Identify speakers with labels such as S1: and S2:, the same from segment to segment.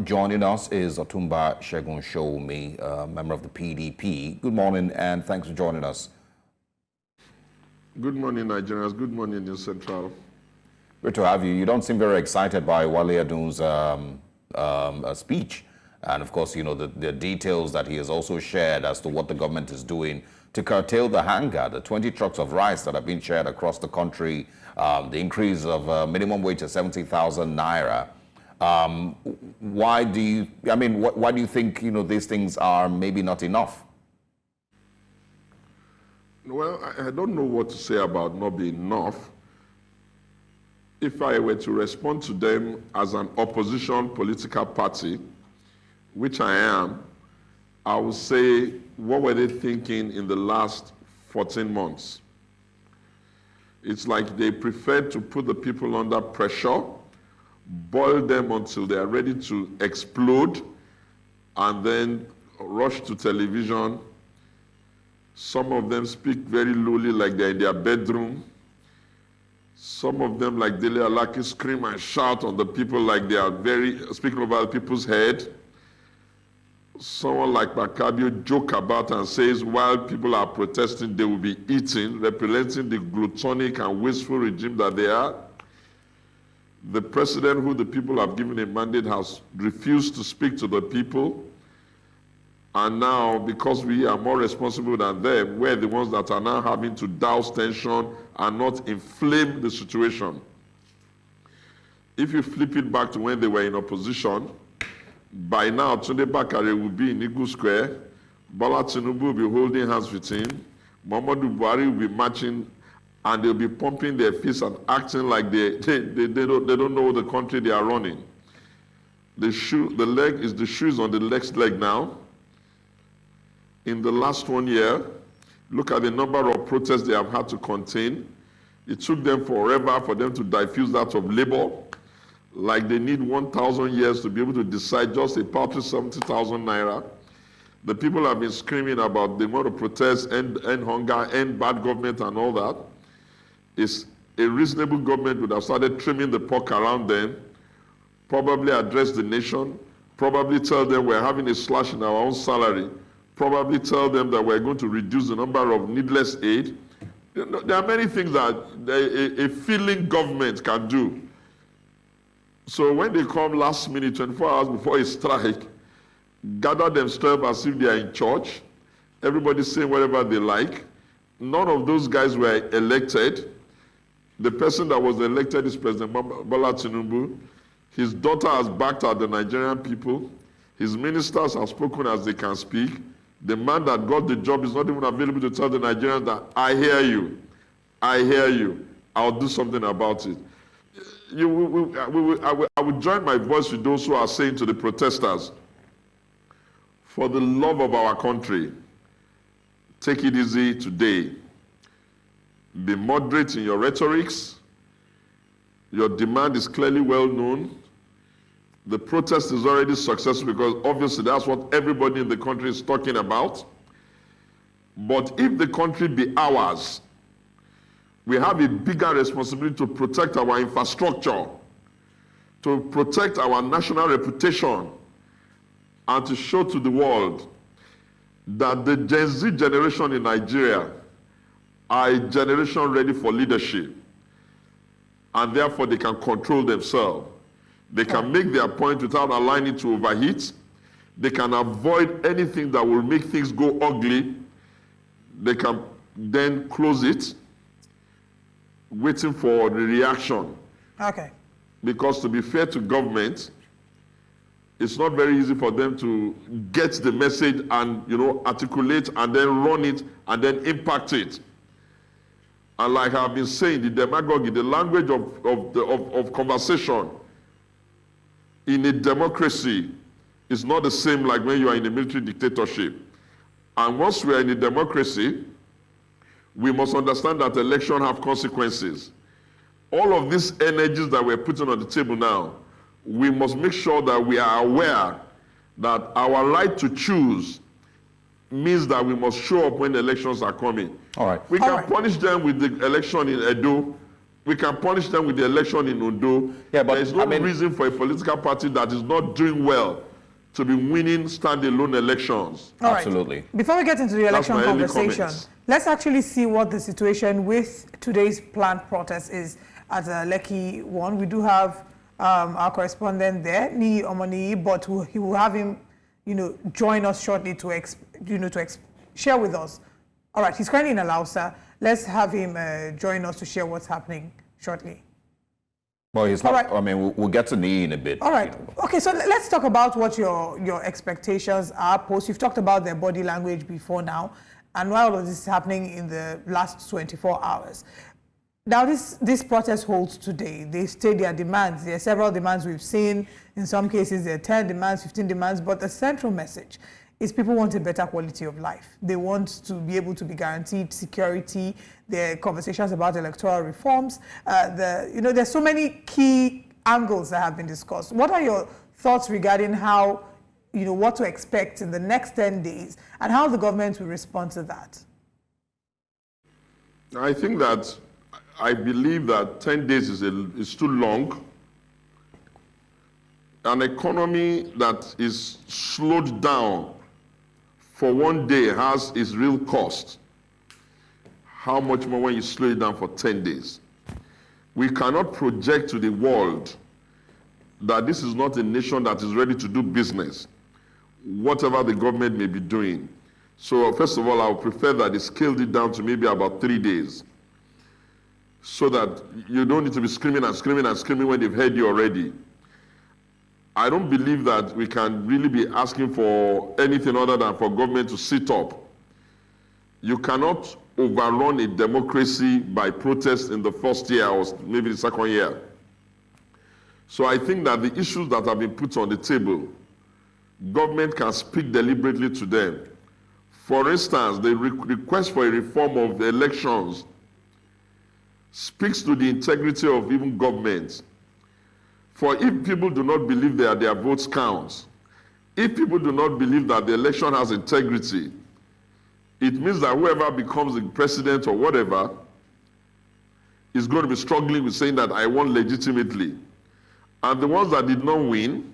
S1: Joining us is Otumba Segun Sowunmi, member of the PDP. Good morning and thanks for joining us.
S2: Good morning, Nigerians. Good morning, New Central.
S1: Good to have you. You don't seem very excited by Wale Edun's speech. And of course, you know, the details that he has also shared as to what the government is doing to curtail the hunger, the 20 trucks of rice that have been shared across the country, the increase of minimum wage to 70,000 naira. Why do you think, you know, these things are maybe not enough?
S2: Well, I don't know what to say about not being enough. If I were to respond to them as an opposition political party, which I am, I would say, what were they thinking in the last 14 months? It's like they preferred to put the people under pressure, boil them until they are ready to explode, and then rush to television. Some of them speak very lowly, like they're in their bedroom. Some of them, like Dele Alaki, scream and shout on the people like they are speaking over people's head. Someone like Bakabio joke about and says while people are protesting, they will be eating, representing the gluttonic and wasteful regime that they are. The president, who the people have given a mandate, has refused to speak to the people. And now, because we are more responsible than them, we're the ones that are now having to douse tension and not inflame the situation. If you flip it back to when they were in opposition, by now, Tunde Bakare will be in Eagle Square, Bola Tinubu will be holding hands with him, Muhammadu Buhari will be marching, and they'll be pumping their fists and acting like they don't know the country they are running. The shoe is on the next leg now. In the last 1 year, look at the number of protests they have had to contain. It took them forever for them to diffuse that of labor. Like they need 1,000 years to be able to decide just a paltry 70,000 naira. The people have been screaming about they want to protest, end hunger, end bad government and all that. It's a reasonable government would have started trimming the pork around them, probably address the nation, probably tell them we're having a slash in our own salary, probably tell them that we're going to reduce the number of needless aid. There are many things that a feeling government can do. So when they come last minute, 24 hours before a strike, gather themselves as if they are in church, everybody saying whatever they like. None of those guys were elected. The person that was elected is President Bola Tinubu. His daughter has backed out the Nigerian people. His ministers have spoken as they can speak. The man that got the job is not even available to tell the Nigerians that, I hear you, I'll do something about it. I will join my voice with those who are saying to the protesters, for the love of our country, take it easy today. Be moderate in your rhetorics. Your demand is clearly well known. The protest is already successful because obviously that's what everybody in the country is talking about. But if the country be ours, we have a bigger responsibility to protect our infrastructure, to protect our national reputation, and to show to the world that the Gen Z generation in Nigeria are a generation ready for leadership, and therefore they can control themselves. They can make their point without allowing it to overheat. They can avoid anything that will make things go ugly. They can then close it, waiting for the reaction.
S3: Okay.
S2: Because to be fair to government, it's not very easy for them to get the message and, you know, articulate and then run it and then impact it. And like I've been saying, the demagogy, the language of conversation in a democracy is not the same like when you are in a military dictatorship. And once we are in a democracy, we must understand that elections have consequences. All of these energies that we're putting on the table now, we must make sure that we are aware that our right to choose means that we must show up when the elections are coming.
S1: All right.
S2: We can punish them with the election in Edo we can punish them with the election in Ondo.
S1: Yeah, but
S2: there is no reason for a political party that is not doing well to be winning standalone elections.
S3: All
S1: Absolutely.
S3: Right. Before we get into the election conversation, let's actually see what the situation with today's planned protest is at Lekki 1. We do have our correspondent there, Ni Omoni, but he will have him, join us shortly to share with us. All right, he's currently in Alausa. Let's have him join us to share what's happening shortly.
S1: Well, he's not. Right. I mean, we'll get to Ni in a bit.
S3: All right. Okay, so let's talk about what your expectations are post. You've talked about their body language before now, and while all of this is happening in the last 24 hours. Now, this protest holds today. They state their demands. There are several demands we've seen. In some cases, there are 10 demands, 15 demands, but the central message is people want a better quality of life. They want to be able to be guaranteed security. There are conversations about electoral reforms. There's so many key angles that have been discussed. What are your thoughts regarding how, what to expect in the next 10 days and how the government will respond to that?
S2: I believe that 10 days is too long. An economy that is slowed down for one day has its real cost. How much more when you slow it down for 10 days? We cannot project to the world that this is not a nation that is ready to do business, whatever the government may be doing. So first of all, I would prefer that they scaled it down to maybe about 3 days, so that you don't need to be screaming and screaming and screaming when they've heard you already. I don't believe that we can really be asking for anything other than for government to sit up. You cannot overrun a democracy by protest in the first year or maybe the second year. So I think that the issues that have been put on the table, government can speak deliberately to them. For instance, the request for a reform of the elections speaks to the integrity of even government. For if people do not believe that their votes count, if people do not believe that the election has integrity, it means that whoever becomes the president or whatever is going to be struggling with saying that I won legitimately. And the ones that did not win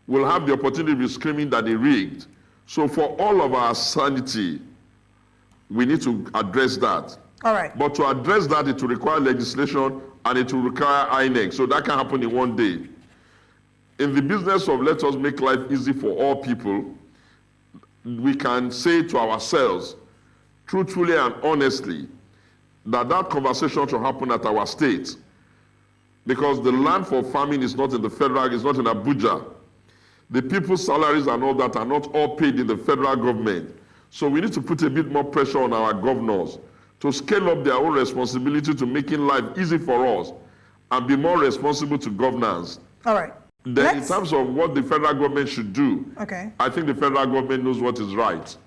S2: will have the opportunity to be screaming that they rigged. So for all of our sanity, we need to address that.
S3: All right.
S2: But to address that, it will require legislation and it will require INEC. So that can happen in one day. In the business of let us make life easy for all people, we can say to ourselves, truthfully and honestly, that conversation should happen at our state. Because the land for farming is not in the federal, it's not in Abuja. The people's salaries and all that are not all paid in the federal government. So we need to put a bit more pressure on our governors to scale up their own responsibility to making life easy for us and be more responsible to governance.
S3: All right.
S2: Then in terms of what the federal government should do, I think the federal government knows what is right.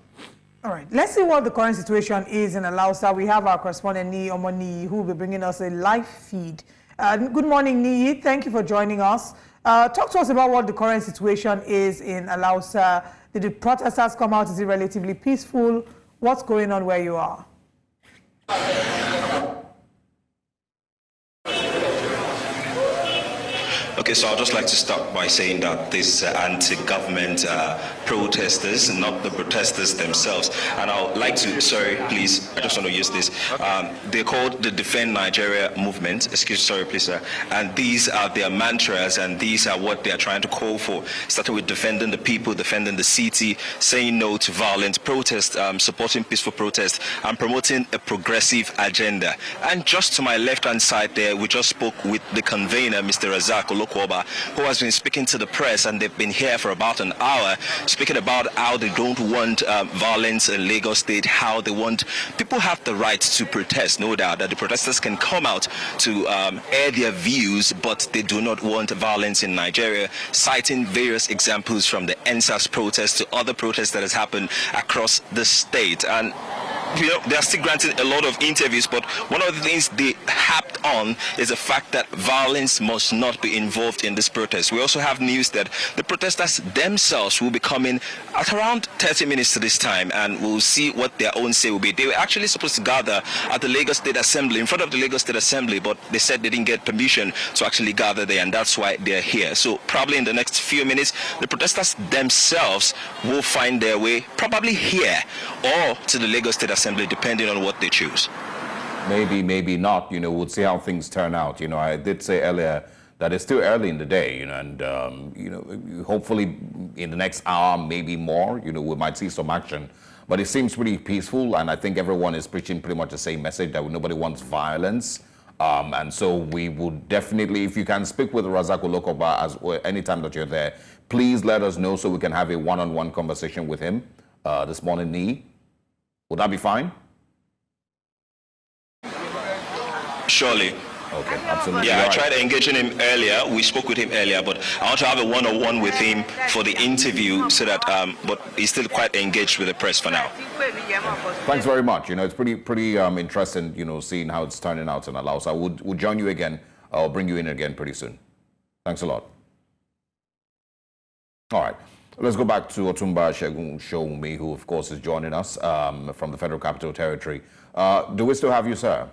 S3: All right. Let's see what the current situation is in Alausa. We have our correspondent, Ni Omoni, who will be bringing us a live feed. Good morning, Ni. Thank you for joining us. Talk to us about what the current situation is in Alausa. Did the protesters come out? Is it relatively peaceful? What's going on where you are?
S4: Okay, so I'd just like to start by saying that these anti-government protesters, not the protesters themselves, and I'd like to, sorry, please, I just want to use this. They're called the Defend Nigeria movement, sorry, please, sir. And these are their mantras, and these are what they're trying to call for. Starting with defending the people, defending the city, saying no to violent protest, supporting peaceful protest, and promoting a progressive agenda. And just to my left-hand side there, we just spoke with the convener, Mr. Razak, who has been speaking to the press, and they've been here for about an hour, speaking about how they don't want violence in Lagos State, how they want people have the right to protest, no doubt that the protesters can come out to air their views, but they do not want violence in Nigeria, citing various examples from the NSAS protest to other protests that has happened across the state. And they are still granting a lot of interviews, but one of the things they harped on is the fact that violence must not be involved in this protest. We also have news that the protesters themselves will be coming at around 30 minutes to this time, and we'll see what their own say will be. They were actually supposed to gather at the Lagos State Assembly, in front of the Lagos State Assembly, but they said they didn't get permission to actually gather there, and that's why they're here. So probably in the next few minutes, the protesters themselves will find their way probably here or to the Lagos State Assembly, depending on what they choose.
S1: Maybe, maybe not. We'll see how things turn out. I did say earlier that it's still early in the day, and hopefully in the next hour, maybe more, we might see some action. But it seems pretty peaceful, and I think everyone is preaching pretty much the same message, that nobody wants violence. And so we would definitely, if you can speak with Razak Olokoba anytime that you're there, please let us know so we can have a one-on-one conversation with him this morning. Would that be fine?
S4: Surely.
S1: Okay, absolutely.
S4: Yeah, I tried engaging him earlier. We spoke with him earlier, but I want to have a one-on-one with him for the interview, so that. But he's still quite engaged with the press for now.
S1: Thanks very much. It's pretty interesting, seeing how it's turning out in Allow. So we'll join you again. I'll bring you in again pretty soon. Thanks a lot. All right. Let's go back to Otumba Segun Sowunmi, who, of course, is joining us from the Federal Capital Territory. Do we still have you, sir?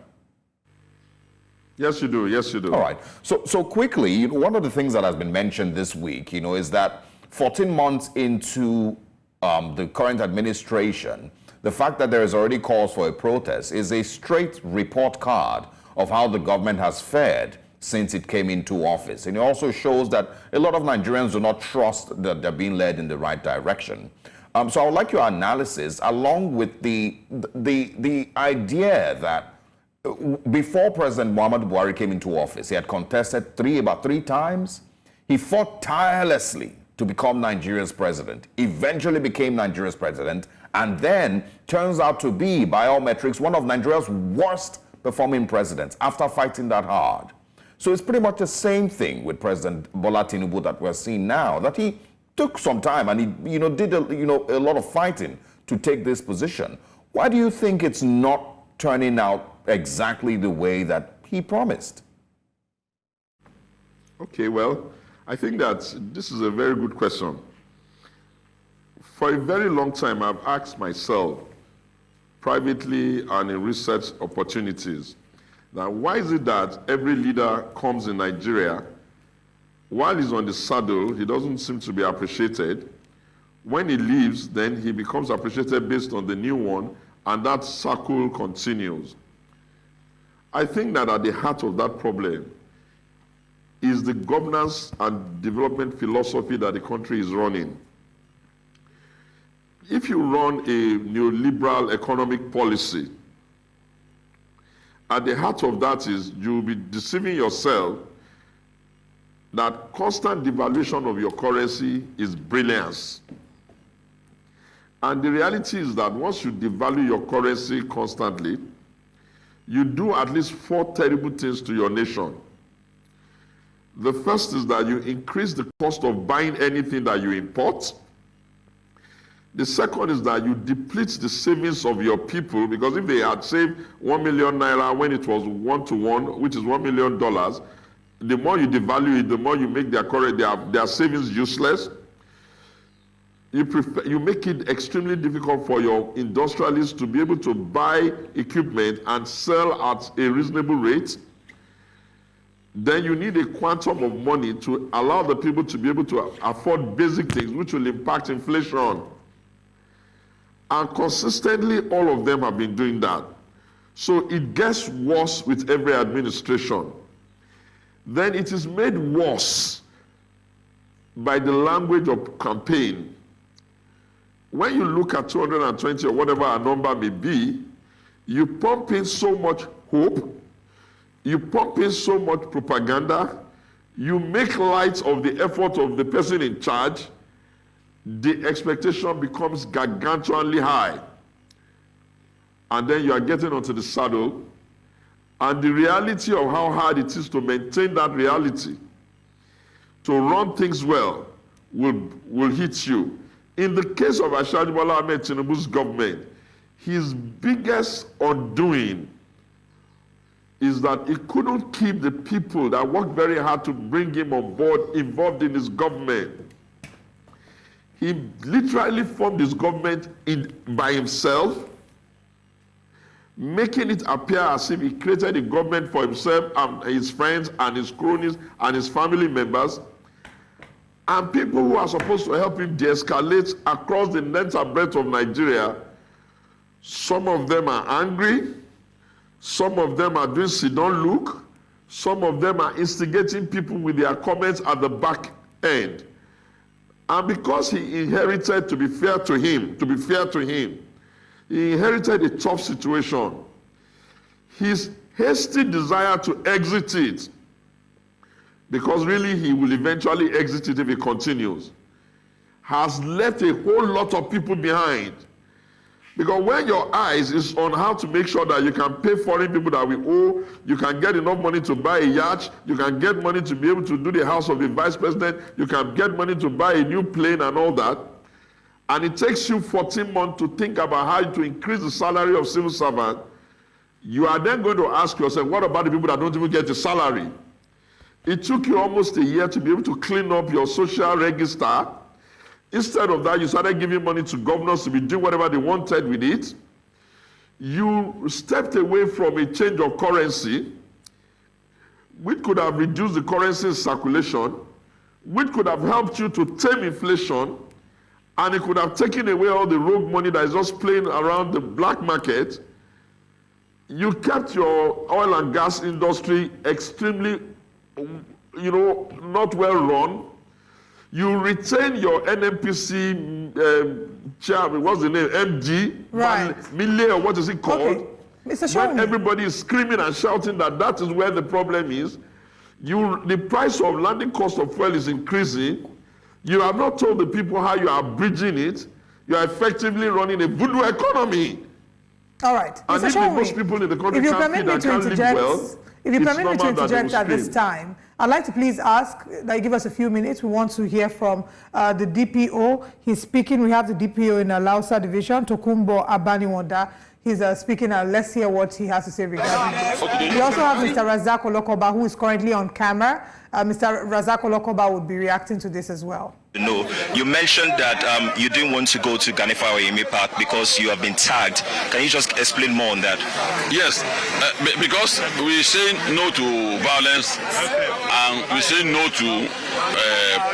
S2: Yes, you do. Yes, you do.
S1: All right. So quickly, one of the things that has been mentioned this week, is that 14 months into the current administration, the fact that there is already calls for a protest is a straight report card of how the government has fared since it came into office. And it also shows that a lot of Nigerians do not trust that they're being led in the right direction. So I would like your analysis, along with the idea that before President Muhammadu Buhari came into office, he had contested about three times. He fought tirelessly to become Nigeria's president, eventually became Nigeria's president, and then turns out to be, by all metrics, one of Nigeria's worst performing presidents after fighting that hard. So it's pretty much the same thing with President Bola Tinubu that we're seeing now, that he took some time and he did a lot of fighting to take this position. Why do you think it's not turning out exactly the way that he promised?
S2: Okay, well, I think that this is a very good question. For a very long time, I've asked myself, privately and in research opportunities, now why is it that every leader comes in Nigeria, while he's on the saddle, he doesn't seem to be appreciated. When he leaves, then he becomes appreciated based on the new one, and that circle continues. I think that at the heart of that problem is the governance and development philosophy that the country is running. If you run a neoliberal economic policy, at the heart of that is you'll be deceiving yourself that constant devaluation of your currency is brilliance. And the reality is that once you devalue your currency constantly, you do at least 4 terrible things to your nation. The first is that you increase the cost of buying anything that you import. The second is that you deplete the savings of your people, because if they had saved 1 million naira when it was 1-to-1, which is $1 million, the more you devalue it, the more you make their savings useless. You make it extremely difficult for your industrialists to be able to buy equipment and sell at a reasonable rate. Then you need a quantum of money to allow the people to be able to afford basic things, which will impact inflation. And consistently, all of them have been doing that. So it gets worse with every administration. Then it is made worse by the language of campaign. When you look at 220 or whatever a number may be, you pump in so much hope, you pump in so much propaganda, you make light of the effort of the person in charge, the expectation becomes gargantuanly high. And then you are getting onto the saddle, and the reality of how hard it is to maintain that reality, to run things well, will hit you. In the case of Ashwaji Bola Ahmed Tinubu's government, his biggest undoing is that he couldn't keep the people that worked very hard to bring him on board involved in his government. He literally formed his government by himself, making it appear as if he created a government for himself and his friends and his cronies and his family members. And people who are supposed to help him de-escalate across the length and breadth of Nigeria, some of them are angry, some of them are doing sit-down look, some of them are instigating people with their comments at the back end. And because he inherited, to be fair to him, he inherited a tough situation. His hasty desire to exit it, because really he will eventually exit it if he continues, has left a whole lot of people behind. Because when your eyes is on how to make sure that you can pay foreign people that we owe, you can get enough money to buy a yacht, you can get money to be able to do the house of the vice president, you can get money to buy a new plane and all that, and it takes you 14 months to think about how to increase the salary of civil servant, you are then going to ask yourself, what about the people that don't even get a salary? It took you almost a year to be able to clean up your social register. Instead of that, you started giving money to governors to be doing whatever they wanted with it. You stepped away from a change of currency, which could have reduced the currency circulation, which could have helped you to tame inflation, and it could have taken away all the rogue money that is just playing around the black market. You kept your oil and gas industry extremely, not well run. You retain your NNPC chairman, what's the name, MD,
S3: right?
S2: Millie, or what is it called?
S3: Okay. Mr. Sowunmi.
S2: When everybody is screaming and shouting that is where the problem is, the price of landing cost of fuel is increasing. You have not told the people how you are bridging it. You are effectively running a voodoo economy.
S3: All right.
S2: And
S3: Mr.
S2: if
S3: Sowunmi,
S2: most people in the country
S3: if you
S2: can't
S3: permit
S2: feed
S3: me
S2: and
S3: to
S2: can't live
S3: interject,
S2: well,
S3: if you
S2: it's
S3: permit me to
S2: normal that they will
S3: interject at this
S2: scream.
S3: time, I'd like to please ask that you give us a few minutes. We want to hear from the DPO. He's speaking. We have the DPO in Lausa Division, Tokumbo Abaniwanda. He's speaking, and let's hear what he has to say regarding this. We also have Mr. Razak Olokoba, who is currently on camera. Mr. Razak Olokoba would be reacting to this as well.
S4: No, you mentioned that you didn't want to go to Ganifa or Yemi Park because you have been tagged. Can you just explain more on that?
S5: Yes, because we say no to violence, and we say no to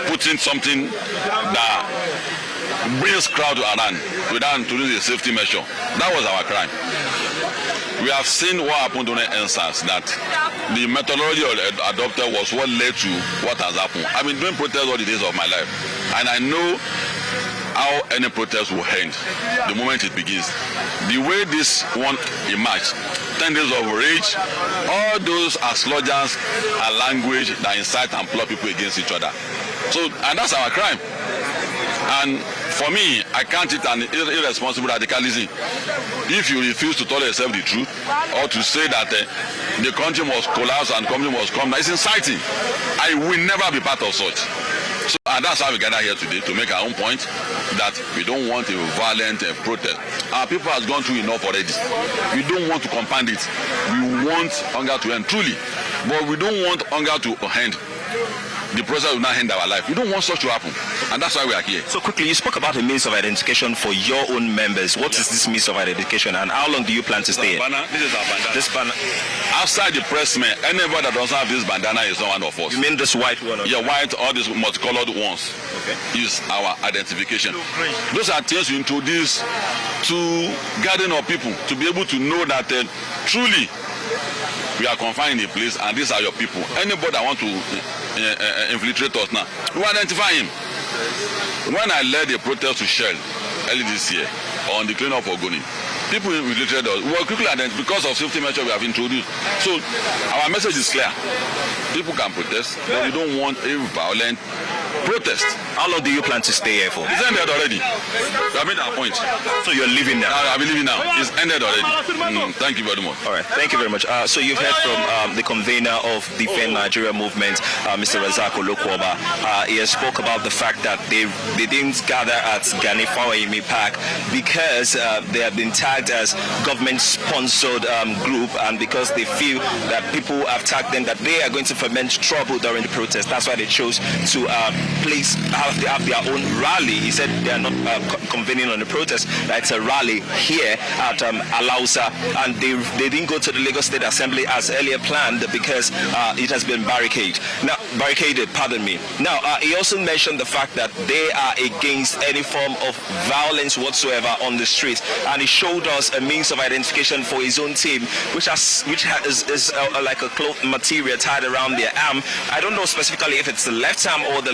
S5: putting something that brings crowd around without introducing a safety measure. That was our crime. We have seen what happened during NSAS, that the methodology adopted was what led to what has happened. I've been doing protests all the days of my life, and I know how any protest will end the moment it begins. The way this one emerged, 10 days of rage, all those are slogans and language that incite and plot people against each other. So, and that's our crime. And for me, I can't it an irresponsible radicalism if you refuse to tell yourself the truth, or to say that the country must collapse and the country must come. It's inciting. I will never be part of such. So, and that's how we gather here today, to make our own point that we don't want a violent protest. Our people has gone through enough already. We don't want to compound it. We want hunger to end truly, but we don't want hunger to end. The process will not end our life. We don't want such to happen, and that's why we are here.
S4: So quickly, you spoke about a means of identification for your own members. What is this means of identification, and how long do you plan to stay?
S5: This is our bandana.
S4: This banner.
S5: Outside the pressmen, anybody that doesn't have this bandana is not one of us.
S4: You mean this white one?
S5: Yeah, white, all these multicolored ones.
S4: Okay.
S5: Is our identification. Those are things we introduce to guiding our people to be able to know that truly we are confined in a place, and these are your people. Anybody that want to infiltrate us now, we identify him. When I led a protest to Shell early this year on the cleanup of Ogoni, people infiltrated us. We were quickly identified because of safety measures we have introduced. So our message is clear. People can protest, but we don't want a violent protest.
S4: How long do you plan to stay here for?
S5: It's ended already. I made that point.
S4: So you're leaving now?
S5: I'll be leaving now. It's ended already. Thank you very much.
S4: All right, thank you very much. So you've heard from the convener of Defend Nigeria movement, Mr. Razak Olokwoba. He has spoke about the fact that they didn't gather at Gani Fawayimi Park because they have been tagged as government-sponsored group, and because they feel that people have tagged them that they are going to foment trouble during the protest. That's why they chose to have their own rally. He said they are not convening on the protest. It's a rally here at Alausa, and they didn't go to the Lagos State Assembly as earlier planned because it has been barricaded. Pardon me. Now, he also mentioned the fact that they are against any form of violence whatsoever on the street, and he showed us a means of identification for his own team, which is like a cloth material tied around their arm. I don't know specifically if it's the left arm or the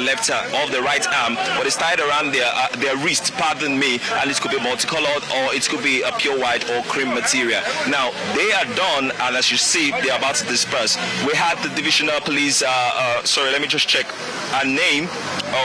S4: right arm, but it's tied around their wrist. Pardon me, and it could be multicolored or it could be a pure white or cream material. Now they are done, and as you see, they are about to disperse. We had the divisional police. Sorry, let me just check a name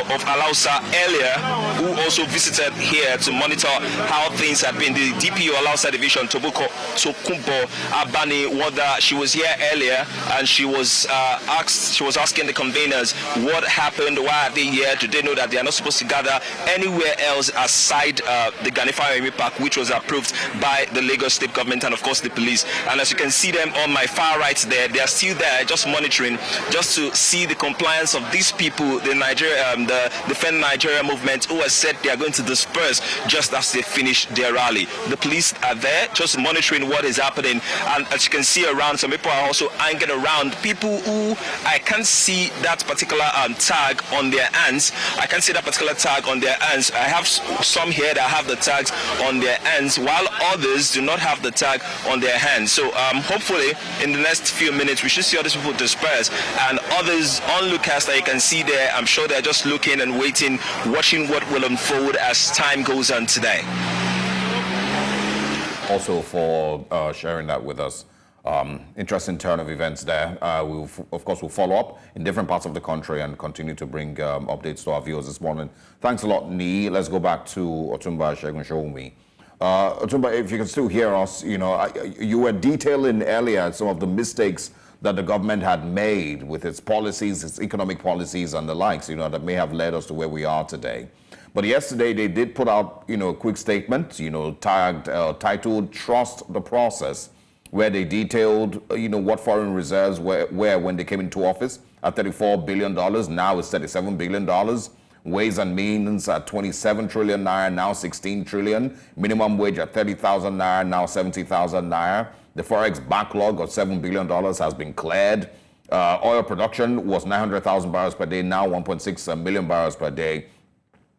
S4: of Alausa earlier, who also visited here to monitor how things had been. The DPO Alausa Division, Tokumbo Abani, she was here earlier, and she was asking the conveners what happened, why are they here? Do they know that they are not supposed to gather anywhere else aside the Gani Fawayimi Park, which was approved by the Lagos State government and of course the police? And as you can see them on my far right there, they are still there just monitoring, just to see the compliance of these people, the Defend Nigeria movement, who has said they are going to disperse just as they finish their rally. The police are there just monitoring what is happening, and as you can see around, some people are also hanging around. People who I can't see that particular tag on their hands. I can't see that particular tag on their hands. I have some here that have the tags on their hands, while others do not have the tag on their hands. So hopefully in the next few minutes we should see all these people disperse, and others onlookers that you can see there, I'm sure they're just looking and waiting, watching what will unfold as time goes on today.
S1: Also for sharing that with us. Interesting turn of events there. We'll, of course, we'll follow up in different parts of the country and continue to bring updates to our viewers this morning. Thanks a lot, Nii. Let's go back to Otumba Segun Sowunmi. Otumba, if you can still hear us, you were detailing earlier some of the mistakes that the government had made with its policies, its economic policies and the likes, that may have led us to where we are today. But yesterday they did put out, a quick statement, titled "Trust the Process," where they detailed, what foreign reserves were when they came into office at $34 billion. Now it's $37 billion. Ways and means at 27 trillion naira, now 16 trillion. Minimum wage at 30,000 naira, now 70,000 naira. The forex backlog of $7 billion has been cleared. Oil production was 900,000 barrels per day, now 1.6 million barrels per day.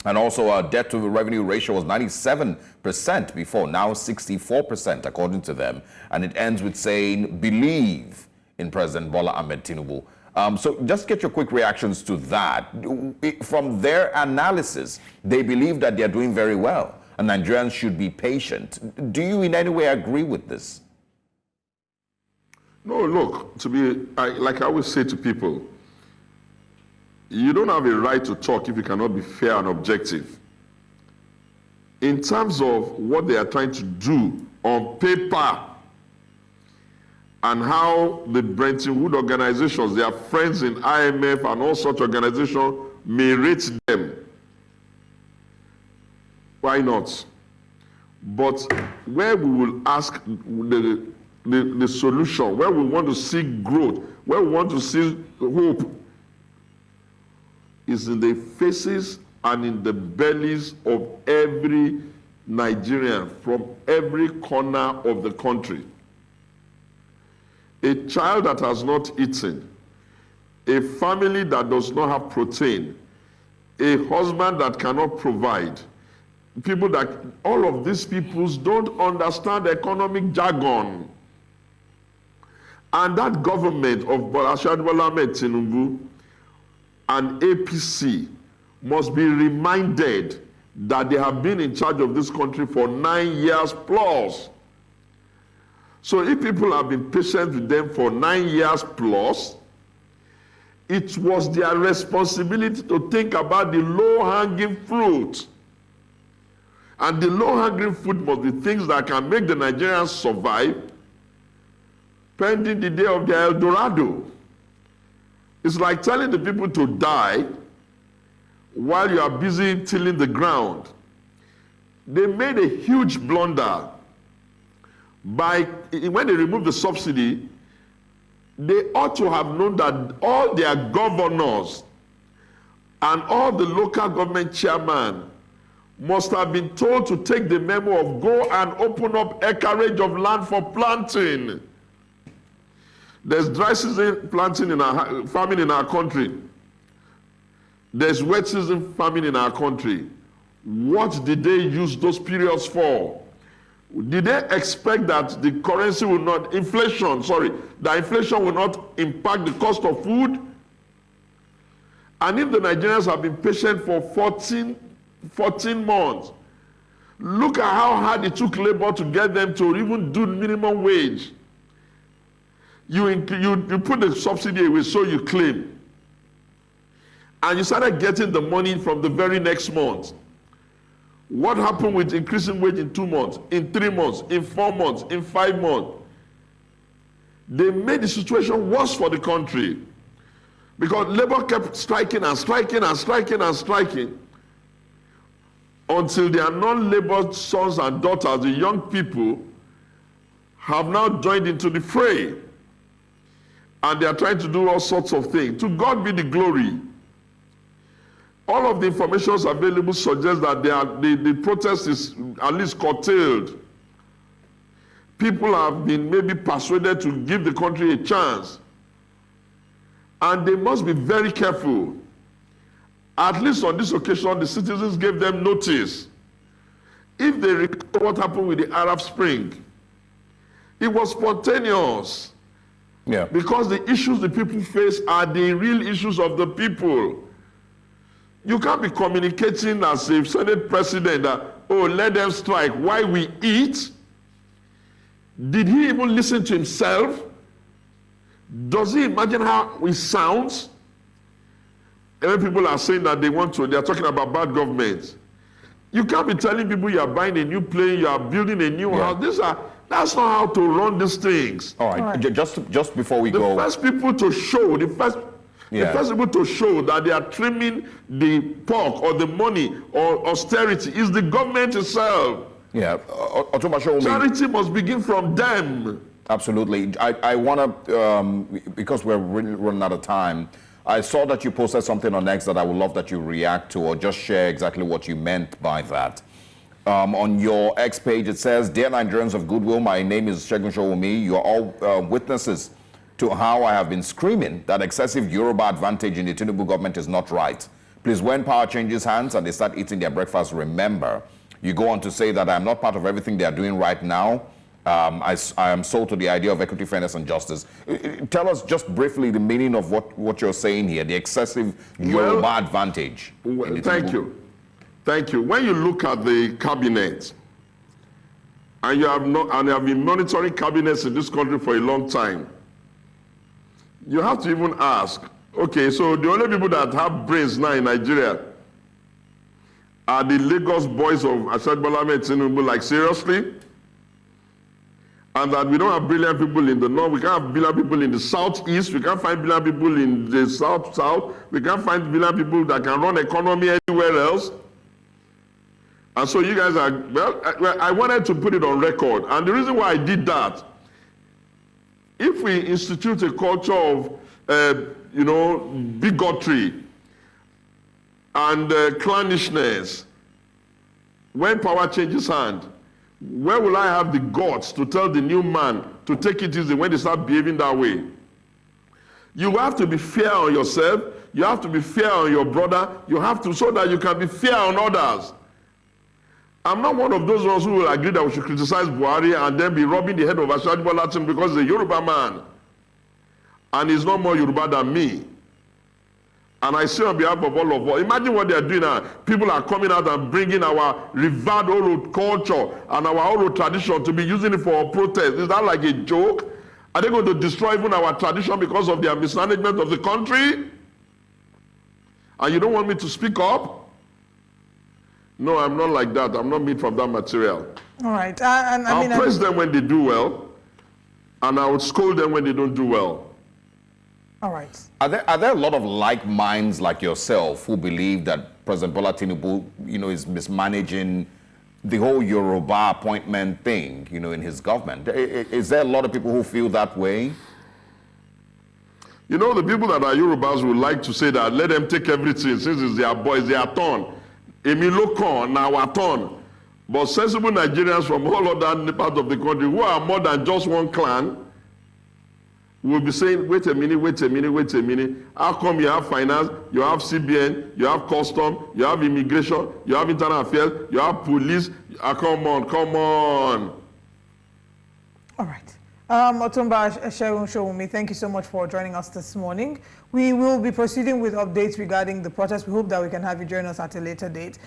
S1: And also our debt to revenue ratio was 97% before, now 64% according to them. And it ends with saying, believe in President Bola Ahmed Tinubu. So just get your quick reactions to that. From their analysis, they believe that they're doing very well and Nigerians should be patient. Do you in any way agree with this?
S2: No, look, like I always say to people, you don't have a right to talk if you cannot be fair and objective. In terms of what they are trying to do on paper and how the Bretton Woods organizations, their friends in IMF and all such organizations may rate them, why not? But where we will ask the solution, where we want to see growth, where we want to see hope, is in the faces and in the bellies of every Nigerian from every corner of the country. A child that has not eaten, a family that does not have protein, a husband that cannot provide, all of these peoples don't understand economic jargon. And that government of Bola Ahmed Tinubu and APC must be reminded that they have been in charge of this country for 9 years plus. So if people have been patient with them for 9 years plus, it was their responsibility to think about the low-hanging fruit. And the low-hanging fruit must be things that can make the Nigerians survive pending the day of their El Dorado. It's like telling the people to die while you are busy tilling the ground. They made a huge blunder by, when they removed the subsidy, they ought to have known that all their governors and all the local government chairmen must have been told to take the memo of go and open up acreage of land for planting. There's dry season planting in our farming in our country. There's wet season farming in our country. What did they use those periods for? Did they expect that the currency will not, that inflation will not impact the cost of food? And if the Nigerians have been patient for 14 months, look at how hard it took labor to get them to even do minimum wage. You put the subsidy away, so you claim. And you started getting the money from the very next month. What happened with increasing wage in 2 months, in 3 months, in 4 months, in 5 months? They made the situation worse for the country because labor kept striking and striking and striking and striking until their non-labor sons and daughters, the young people, have now joined into the fray. And they are trying to do all sorts of things. To God be the glory. All of the information available suggests that the protest is at least curtailed. People have been maybe persuaded to give the country a chance. And they must be very careful. At least on this occasion, the citizens gave them notice. If they recall what happened with the Arab Spring, it was spontaneous.
S1: Yeah.
S2: Because the issues the people face are the real issues of the people. You can't be communicating as a Senate president that, oh, let them strike while we eat. Did he even listen to himself? Does he imagine how he sounds? And when people are saying that they're talking about bad government. You can't be telling people you are buying a new plane, you are building a new house. That's not how to run these things.
S1: All right. Just before we go.
S2: The first people to show, the first people to show that they are trimming the pork or the money or austerity is the government itself.
S1: Yeah.
S2: Charity must begin from them.
S1: Absolutely. I want to, because we're really running out of time, I saw that you posted something on X that I would love that you react to or just share exactly what you meant by that. On your X page, it says, "Dear Nigerians of goodwill, my name is Segun Sowunmi. You are all witnesses to how I have been screaming that excessive Yoruba advantage in the Tinubu government is not right. Please, when power changes hands and they start eating their breakfast, remember." You go on to say that I'm not part of everything they are doing right now. I am sold to the idea of equity, fairness, and justice. Tell us just briefly the meaning of what you're saying here, the excessive Yoruba advantage.
S2: Thank you. When you look at the cabinet, and you have been monitoring cabinets in this country for a long time, you have to even ask, okay, so the only people that have brains now in Nigeria are the Lagos boys of Tinubu, like seriously? And that we don't have brilliant people in the north, we can't have brilliant people in the southeast, we can't find brilliant people in the south, we can't find brilliant people that can run economy anywhere else. And so you guys are, well, I wanted to put it on record. And the reason why I did that, if we institute a culture of, bigotry and clannishness, when power changes hand, where will I have the guts to tell the new man to take it easy when they start behaving that way? You have to be fair on yourself. You have to be fair on your brother. You have to, so that you can be fair on others. I'm not one of those ones who will agree that we should criticize Buhari and then be rubbing the head of Ashwaji Bola Tinubu because he's a Yoruba man. And he's no more Yoruba than me. And I say on behalf of all of us, imagine what they are doing now. People are coming out and bringing our revered oral culture and our oral tradition to be using it for our protest. Is that like a joke? Are they going to destroy even our tradition because of their mismanagement of the country? And you don't want me to speak up? No, I'm not like that. I'm not made from that material.
S3: All right.
S2: I'll praise them when they do well, and I would scold them when they don't do well.
S3: All right.
S1: Are there a lot of like minds like yourself who believe that President Bola Tinubu, is mismanaging the whole Yoruba appointment thing, in his government? Is there a lot of people who feel that way?
S2: The people that are Yorubas would like to say that let them take everything since it's their boys, their turn. Emi Lokon, now our turn. But sensible Nigerians from all other parts of the country who are more than just one clan will be saying, wait a minute. How come you have finance, you have CBN, you have custom, you have immigration, you have internal affairs, you have police? Come on.
S3: All right. Otumba Segun Sowunmi, thank you so much for joining us this morning. We will be proceeding with updates regarding the protest. We hope that we can have you join us at a later date.